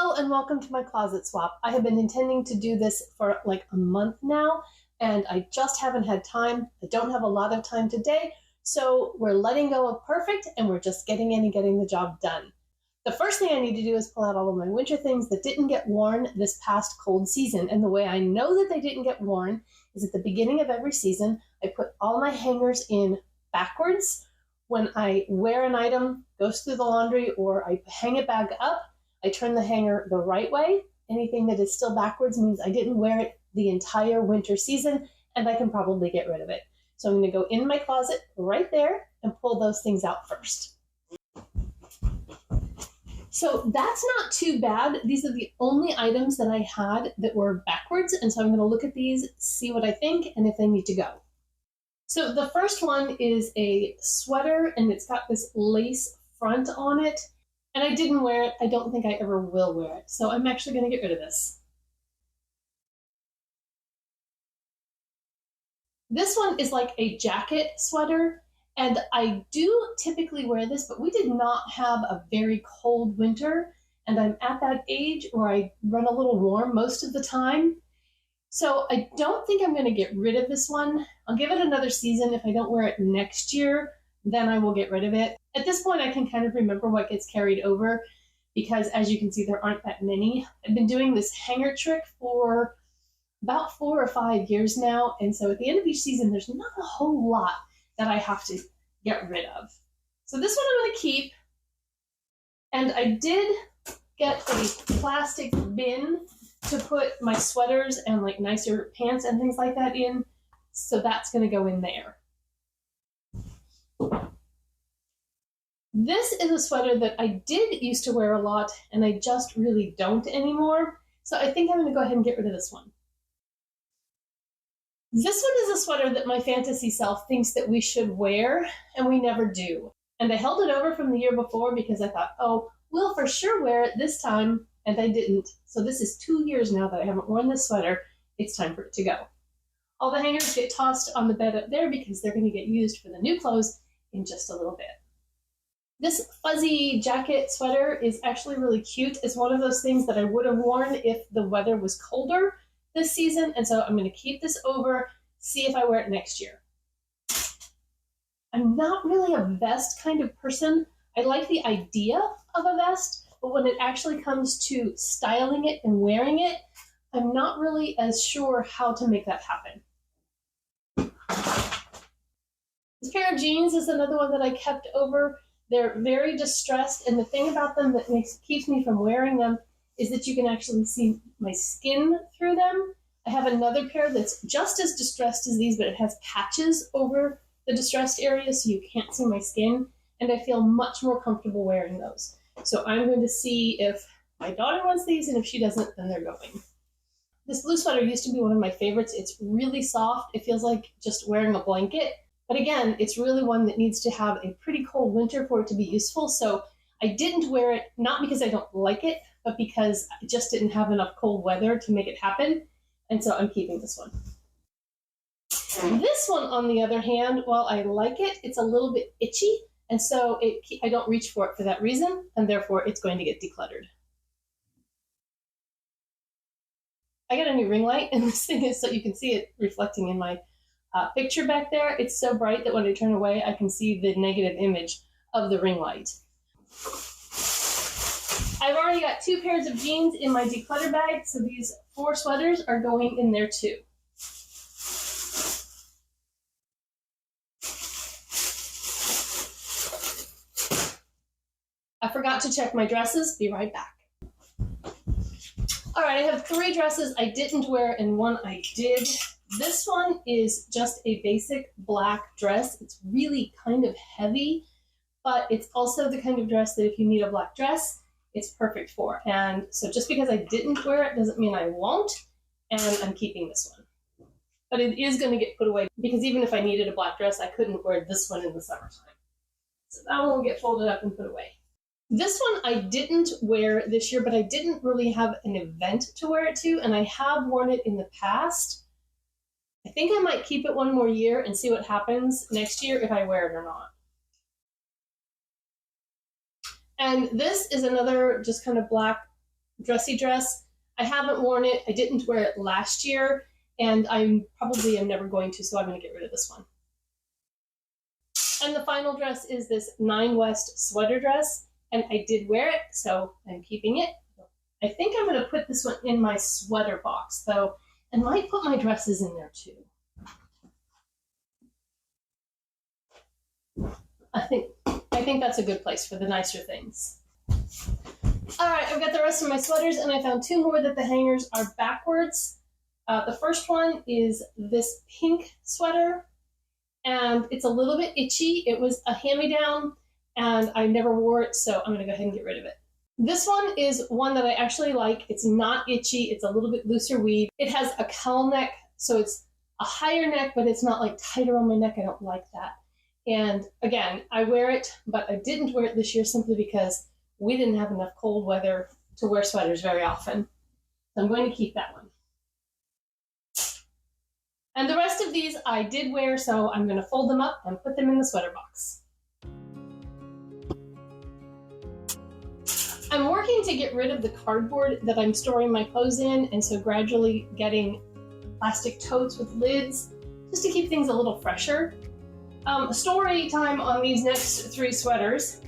Hello and welcome to my closet swap. I have been intending to do this for like a month now, and I just haven't had time. I don't have a lot of time today, so we're letting go of perfect and we're just getting in and getting the job done. The first thing I need to do is pull out all of my winter things that didn't get worn this past cold season, and the way I know that they didn't get worn is at the beginning of every season, I put all my hangers in backwards. When I wear an item, goes through the laundry, or I hang it back up, I turn the hanger the right way. Anything that is still backwards means I didn't wear it the entire winter season, and I can probably get rid of it. So I'm going to go in my closet right there and pull those things out first. So that's not too bad. These are the only items that I had that were backwards, and so I'm going to look at these, see what I think, and if they need to go. So the first one is a sweater, and it's got this lace front on it. And I didn't wear it. I don't think I ever will wear it. So I'm actually going to get rid of this. This one is like a jacket sweater. And I do typically wear this, but we did not have a very cold winter. And I'm at that age where I run a little warm most of the time. So I don't think I'm going to get rid of this one. I'll give it another season. If I don't wear it next year, then I will get rid of it. At this point, I can kind of remember what gets carried over because, as you can see, there aren't that many. I've been doing this hanger trick for about 4 or 5 years now, and so at the end of each season, there's not a whole lot that I have to get rid of. So this one I'm going to keep, and I did get a plastic bin to put my sweaters and like nicer pants and things like that in, so that's going to go in there. This is a sweater that I did used to wear a lot, and I just really don't anymore. So I think I'm going to go ahead and get rid of this one. This one is a sweater that my fantasy self thinks that we should wear, and we never do. And I held it over from the year before because I thought, oh, we'll for sure wear it this time, and I didn't. So this is 2 years now that I haven't worn this sweater. It's time for it to go. All the hangers get tossed on the bed up there because they're going to get used for the new clothes in just a little bit. This fuzzy jacket sweater is actually really cute. It's one of those things that I would have worn if the weather was colder this season, and so I'm going to keep this over, see if I wear it next year. I'm not really a vest kind of person. I like the idea of a vest, but when it actually comes to styling it and wearing it, I'm not really as sure how to make that happen. This pair of jeans is another one that I kept over. They're very distressed, and the thing about them that keeps me from wearing them is that you can actually see my skin through them. I have another pair that's just as distressed as these, but it has patches over the distressed areas so you can't see my skin, and I feel much more comfortable wearing those. So I'm going to see if my daughter wants these, and if she doesn't, then they're going. This blue sweater used to be one of my favorites. It's really soft. It feels like just wearing a blanket. But again, it's really one that needs to have a pretty cold winter for it to be useful. So I didn't wear it, not because I don't like it, but because I just didn't have enough cold weather to make it happen. And so I'm keeping this one. This one, on the other hand, while I like it, it's a little bit itchy. And so I don't reach for it for that reason. And therefore, it's going to get decluttered. I got a new ring light, and this thing is so you can see it reflecting in my picture back there. It's so bright that when I turn away, I can see the negative image of the ring light. I've already got 2 pairs of jeans in my declutter bag, so these 4 sweaters are going in there too. I forgot to check my dresses. Be right back. All right, I have 3 dresses I didn't wear and 1 I did. This one is just a basic black dress. It's really kind of heavy, but it's also the kind of dress that if you need a black dress, it's perfect for. And so just because I didn't wear it doesn't mean I won't, and I'm keeping this one. But it is going to get put away because even if I needed a black dress, I couldn't wear this one in the summertime. So that one will get folded up and put away. This one I didn't wear this year, but I didn't really have an event to wear it to, and I have worn it in the past. I think I might keep it 1 more year and see what happens next year if I wear it or not. And this is another just kind of black dressy dress. I haven't worn it. I didn't wear it last year, and I probably am never going to, so I'm going to get rid of this one. And the final dress is this 9 West sweater dress, and I did wear it, so I'm keeping it. I think I'm going to put this one in my sweater box, though, and might put my dresses in there too. I think that's a good place for the nicer things. All right, I've got the rest of my sweaters, and I found 2 more that the hangers are backwards. The first one is this pink sweater, and it's a little bit itchy. It was a hand-me-down, and I never wore it, so I'm going to go ahead and get rid of it. This one is one that I actually like. It's not itchy. It's a little bit looser weave. It has a cowl neck, so it's a higher neck, but it's not like tighter on my neck. I don't like that. And again, I wear it, but I didn't wear it this year simply because we didn't have enough cold weather to wear sweaters very often. So I'm going to keep that one. And the rest of these I did wear, so I'm going to fold them up and put them in the sweater box. I'm working to get rid of the cardboard that I'm storing my clothes in, and so gradually getting plastic totes with lids just to keep things a little fresher. Story time on these next 3 sweaters.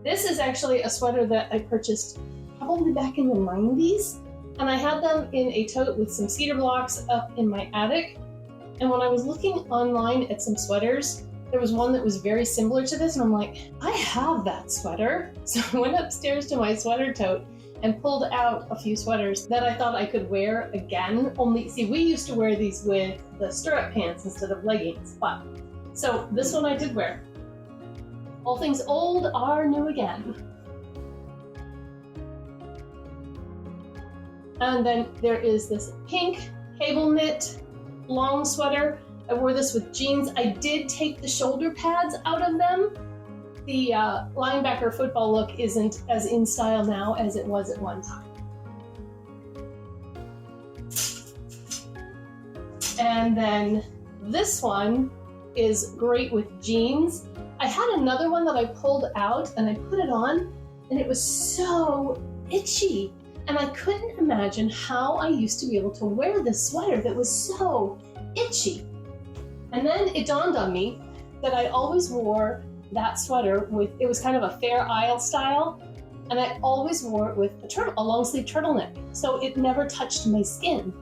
This is actually a sweater that I purchased probably back in the 90s, and I had them in a tote with some cedar blocks up in my attic. And when I was looking online at some sweaters, there was one that was very similar to this, and I'm like, I have that sweater. So I went upstairs to my sweater tote and pulled out a few sweaters that I thought I could wear again. Only, see, we used to wear these with the stirrup pants instead of leggings, but so this one I did wear. All things old are new again. And then there is this pink cable knit long sweater. I wore this with jeans. I did take the shoulder pads out of them. The linebacker football look isn't as in style now as it was at one time. And then this one is great with jeans. I had another one that I pulled out and I put it on, and it was so itchy. And I couldn't imagine how I used to be able to wear this sweater that was so itchy. And then it dawned on me that I always wore that sweater with, it was kind of a Fair Isle style, and I always wore it with a long sleeve turtleneck, so it never touched my skin.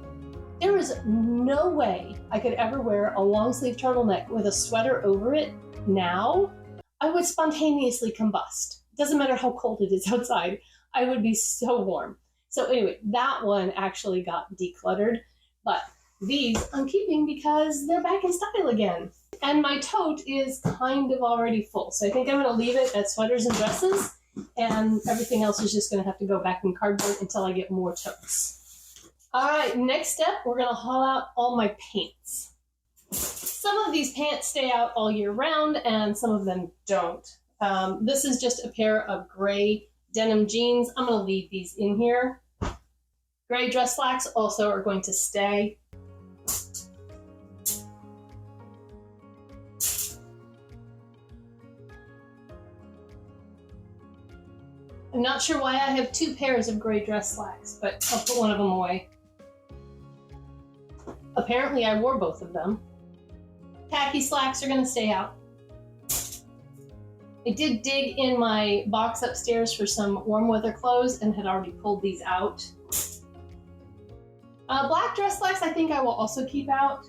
There is no way I could ever wear a long sleeve turtleneck with a sweater over it now. I would spontaneously combust. It doesn't matter how cold it is outside, I would be so warm. So anyway, that one actually got decluttered, but these I'm keeping because they're back in style again. And my tote is kind of already full, so I think I'm going to leave it at sweaters and dresses, and everything else is just going to have to go back in cardboard until I get more totes. All right, next step, we're going to haul out all my pants. Some of these pants stay out all year round, and some of them don't. This is just a pair of gray denim jeans. I'm going to leave these in here. Gray dress slacks also are going to stay. I'm not sure why I have 2 pairs of gray dress slacks, but I'll put one of them away. Apparently I wore both of them. Khaki slacks are going to stay out. I did dig in my box upstairs for some warm weather clothes and had already pulled these out. Black dress slacks I think I will also keep out.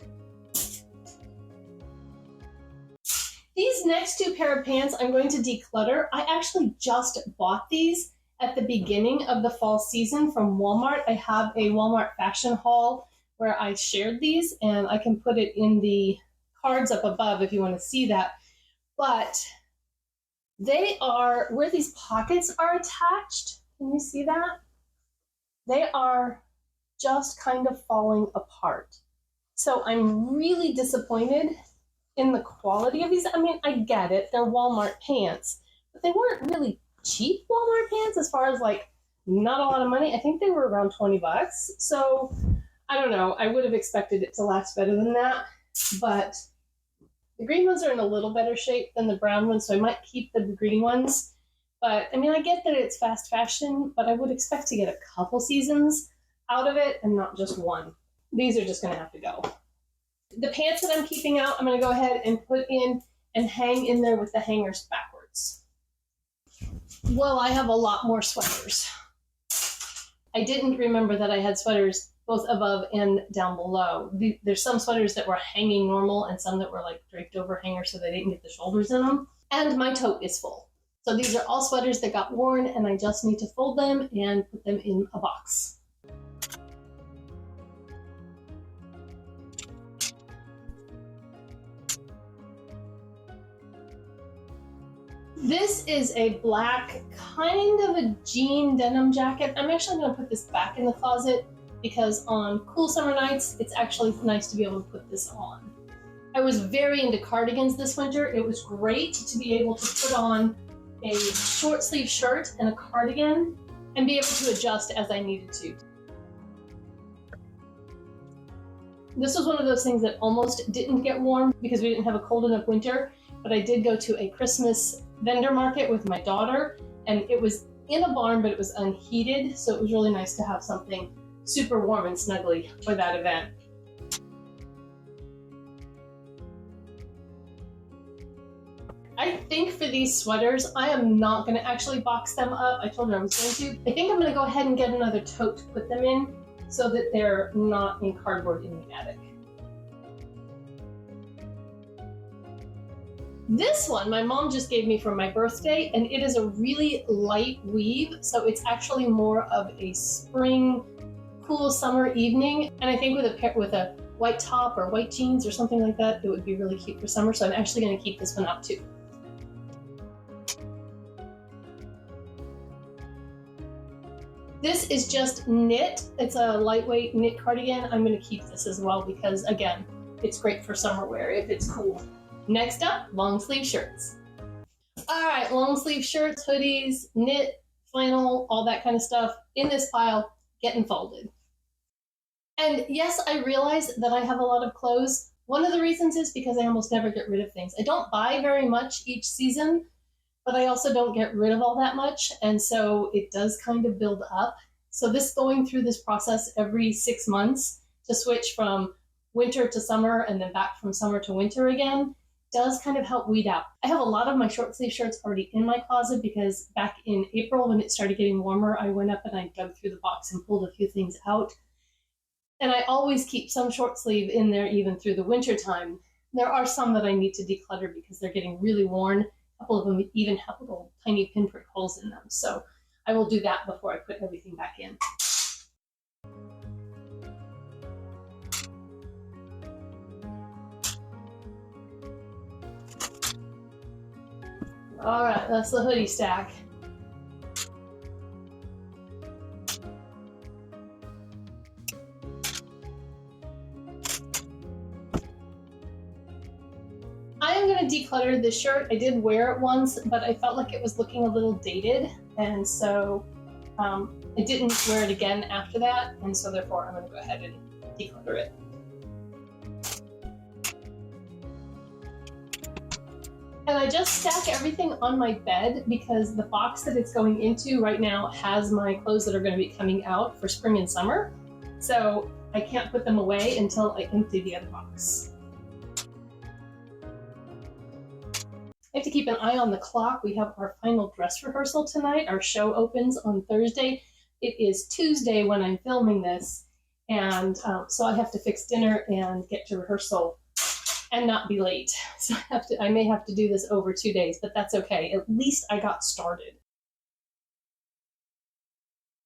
These next 2 pair of pants I'm going to declutter. I actually just bought these at the beginning of the fall season from Walmart. I have a Walmart fashion haul where I shared these, and I can put it in the cards up above if you want to see that. But they are, where these pockets are attached, can you see that? They are just kind of falling apart. So I'm really disappointed in the quality of these. I mean, I get it, they're Walmart pants, but they weren't really cheap Walmart pants as far as like not a lot of money. I think they were around 20 bucks. So I don't know, I would have expected it to last better than that, but the green ones are in a little better shape than the brown ones, so I might keep the green ones. But I mean, I get that it's fast fashion, but I would expect to get a couple seasons out of it and not just one. These are just going to have to go. The pants that I'm keeping out, I'm going to go ahead and put in and hang in there with the hangers backwards. Well, I have a lot more sweaters. I didn't remember that I had sweaters both above and down below. There's some sweaters that were hanging normal and some that were like draped over hangers so they didn't get the shoulders in them. And my tote is full. So these are all sweaters that got worn and I just need to fold them and put them in a box. This is a black, kind of a jean denim jacket. I'm actually going to put this back in the closet because on cool summer nights, it's actually nice to be able to put this on. I was very into cardigans this winter. It was great to be able to put on a short sleeve shirt and a cardigan and be able to adjust as I needed to. This was one of those things that almost didn't get warm because we didn't have a cold enough winter, but I did go to a Christmas vendor market with my daughter, and it was in a barn, but it was unheated, so it was really nice to have something super warm and snuggly for that event. I think for these sweaters, I am not going to actually box them up. I told her I was going to. I think I'm going to go ahead and get another tote to put them in so that they're not in cardboard in the attic. This one, my mom just gave me for my birthday, and it is a really light weave, so it's actually more of a spring, cool summer evening. And I think with a white top or white jeans or something like that, it would be really cute for summer, so I'm actually going to keep this one up too. This is just knit. It's a lightweight knit cardigan. I'm going to keep this as well because, again, it's great for summer wear if it's cool. Next up, long sleeve shirts. All right, long sleeve shirts, hoodies, knit, flannel, all that kind of stuff in this pile, getting folded. And yes, I realize that I have a lot of clothes. One of the reasons is because I almost never get rid of things. I don't buy very much each season, but I also don't get rid of all that much. And so it does kind of build up. So going through this process every 6 months to switch from winter to summer and then back from summer to winter again does kind of help weed out. I have a lot of my short sleeve shirts already in my closet because back in April when it started getting warmer, I went up and I dug through the box and pulled a few things out. And I always keep some short sleeve in there even through the winter time. There are some that I need to declutter because they're getting really worn. A couple of them even have little tiny pinprick holes in them. So I will do that before I put everything back in. All right, that's the hoodie stack. I am going to declutter this shirt. I did wear it once, but I felt like it was looking a little dated, and so I didn't wear it again after that, and so therefore I'm going to go ahead and declutter it. And I just stack everything on my bed because the box that it's going into right now has my clothes that are going to be coming out for spring and summer. So I can't put them away until I empty the other box. I have to keep an eye on the clock. We have our final dress rehearsal tonight. Our show opens on Thursday. It is Tuesday when I'm filming this. And so I have to fix dinner and get to rehearsal and not be late. So I may have to do this over 2 days, but that's okay. At least I got started.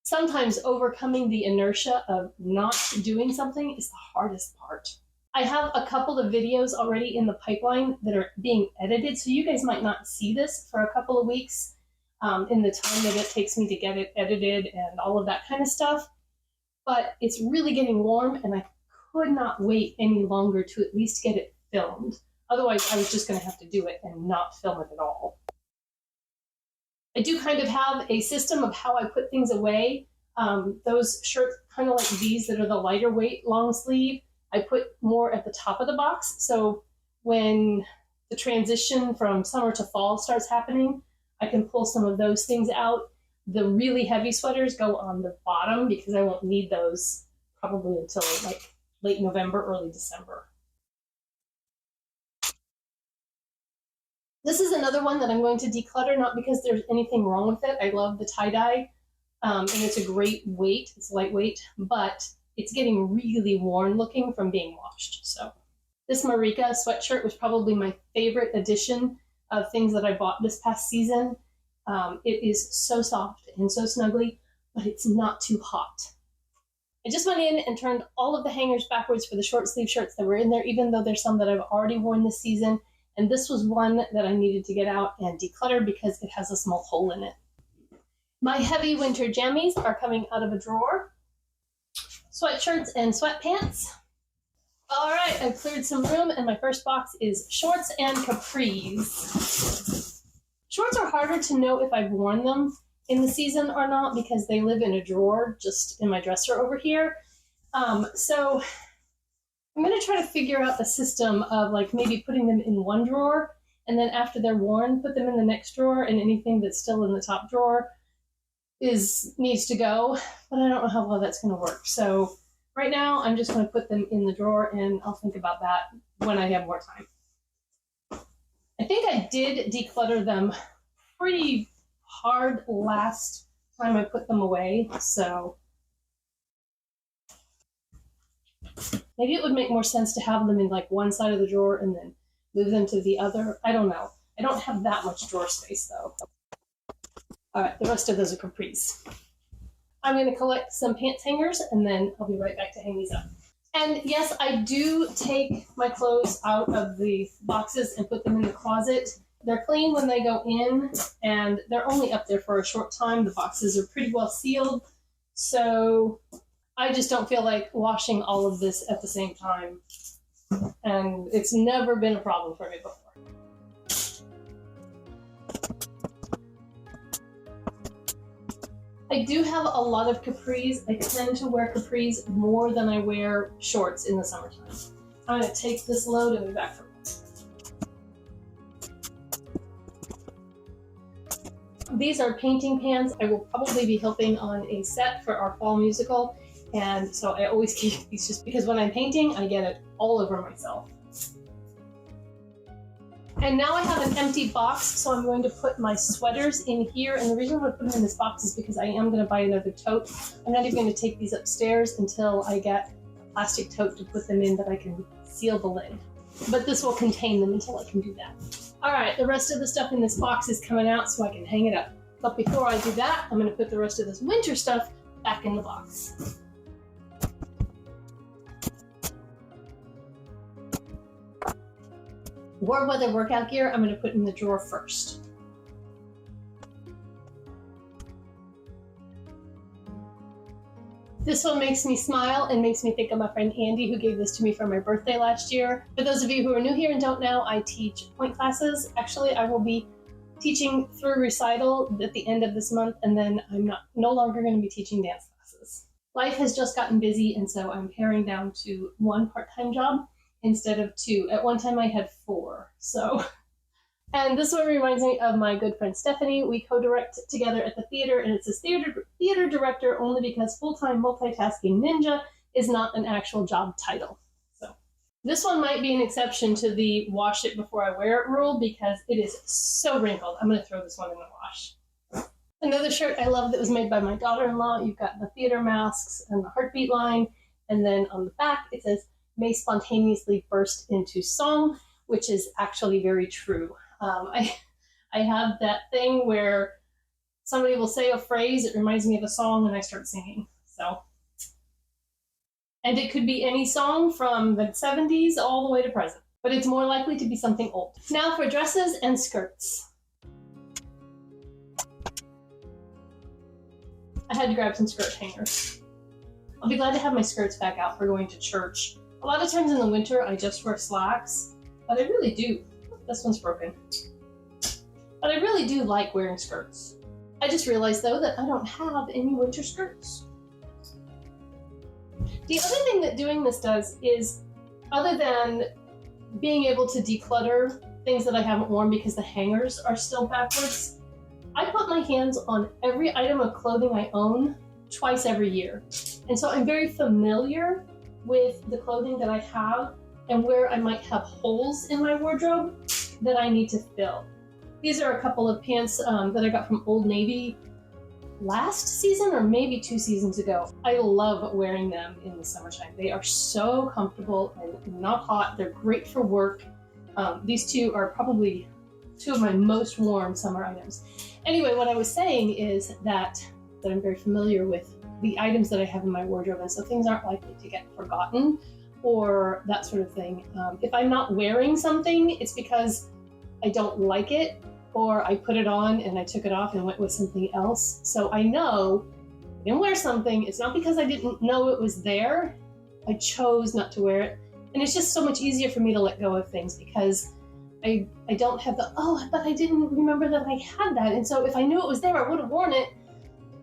Sometimes overcoming the inertia of not doing something is the hardest part. I have a couple of videos already in the pipeline that are being edited, so you guys might not see this for a couple of weeks in the time that it takes me to get it edited and all of that kind of stuff. But it's really getting warm, and I could not wait any longer to at least get it filmed. Otherwise, I was just going to have to do it and not film it at all. I do kind of have a system of how I put things away. Those shirts, kind of like these that are the lighter weight long sleeve, I put more at the top of the box. So when the transition from summer to fall starts happening, I can pull some of those things out. The really heavy sweaters go on the bottom because I won't need those probably until like late November, early December. This is another one that I'm going to declutter, not because there's anything wrong with it. I love the tie-dye, and it's a great weight. It's lightweight, but it's getting really worn looking from being washed. So this Marika sweatshirt was probably my favorite addition of things that I bought this past season. It is so soft and so snuggly, but it's not too hot. I just went in and turned all of the hangers backwards for the short sleeve shirts that were in there, even though there's some that I've already worn this season. And this was one that I needed to get out and declutter because it has a small hole in it. My heavy winter jammies are coming out of a drawer. Sweatshirts and sweatpants. All right, I've cleared some room, and my first box is shorts and capris. Shorts are harder to know if I've worn them in the season or not because they live in a drawer just in my dresser over here. So I'm going to try to figure out a system of like maybe putting them in one drawer, and then after they're worn, put them in the next drawer, and anything that's still in the top drawer needs to go, but I don't know how well that's going to work. So right now I'm just going to put them in the drawer, and I'll think about that when I have more time. I think I did declutter them pretty hard last time I put them away, so maybe it would make more sense to have them in like one side of the drawer and then move them to the other. I don't know. I don't have that much drawer space though. All right, the rest of those are capris. I'm going to collect some pants hangers, and then I'll be right back to hang these up. And yes, I do take my clothes out of the boxes and put them in the closet. They're clean when they go in, and they're only up there for a short time. The boxes are pretty well sealed, so I just don't feel like washing all of this at the same time. And it's never been a problem for me before. I do have a lot of capris. I tend to wear capris more than I wear shorts in the summertime. I'm going to take this load and be back for more. These are painting pans. I will probably be helping on a set for our fall musical, and so I always keep these just because when I'm painting, I get it all over myself. And now I have an empty box, so I'm going to put my sweaters in here. And the reason I'm going to put them in this box is because I am going to buy another tote. I'm not even going to take these upstairs until I get a plastic tote to put them in that I can seal the lid. But this will contain them until I can do that. All right, the rest of the stuff in this box is coming out so I can hang it up. But before I do that, I'm going to put the rest of this winter stuff back in the box. Warm weather workout gear, I'm going to put in the drawer first. This one makes me smile and makes me think of my friend Andy, who gave this to me for my birthday last year. For those of you who are new here and don't know, I teach point classes. Actually, I will be teaching through recital at the end of this month, and then I'm no longer going to be teaching dance classes. Life has just gotten busy, and so I'm paring down to one part-time job instead of two. At one time I had 4, so. And this one reminds me of my good friend Stephanie. We co-direct together at the theater, and it says theater director only because full-time multitasking ninja is not an actual job title. So this one might be an exception to the wash it before I wear it rule because it is so wrinkled. I'm going to throw this one in the wash. Another shirt I love that was made by my daughter-in-law. You've got the theater masks and the heartbeat line, and then on the back it says, may spontaneously burst into song, which is actually very true. I have that thing where somebody will say a phrase, it reminds me of a song, and I start singing. So, and it could be any song from the 70s all the way to present, but it's more likely to be something old. Now for dresses and skirts. I had to grab some skirt hangers. I'll be glad to have my skirts back out for going to church. A lot of times in the winter, I just wear slacks, but I really do. This one's broken. But I really do like wearing skirts. I just realized, though, that I don't have any winter skirts. The other thing that doing this does is, other than being able to declutter things that I haven't worn because the hangers are still backwards, I put my hands on every item of clothing I own twice every year. And so I'm very familiar with the clothing that I have and where I might have holes in my wardrobe that I need to fill. These are a couple of pants that I got from Old Navy last season or maybe 2 seasons ago. I love wearing them in the summertime. They are so comfortable and not hot. They're great for work. These two are probably 2 of my most worn summer items. Anyway, what I was saying is that I'm very familiar with the items that I have in my wardrobe, and so things aren't likely to get forgotten or that sort of thing. If I'm not wearing something, it's because I don't like it, or I put it on and I took it off and went with something else. So I know I didn't wear something. It's not because I didn't know it was there. I chose not to wear it. And it's just so much easier for me to let go of things because I don't have the, oh, but I didn't remember that I had that. And so if I knew it was there, I would have worn it.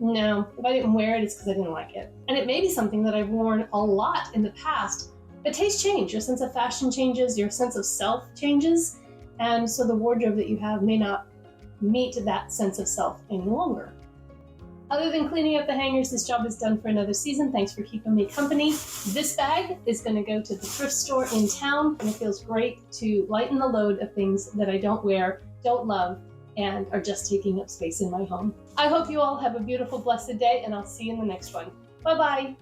No, if I didn't wear it, it's because I didn't like it. And it may be something that I've worn a lot in the past, but tastes change. Your sense of fashion changes, your sense of self changes. And so the wardrobe that you have may not meet that sense of self any longer. Other than cleaning up the hangers, this job is done for another season. Thanks for keeping me company. This bag is going to go to the thrift store in town, and it feels great to lighten the load of things that I don't wear, don't love, and are just taking up space in my home. I hope you all have a beautiful, blessed day, and I'll see you in the next one. Bye-bye.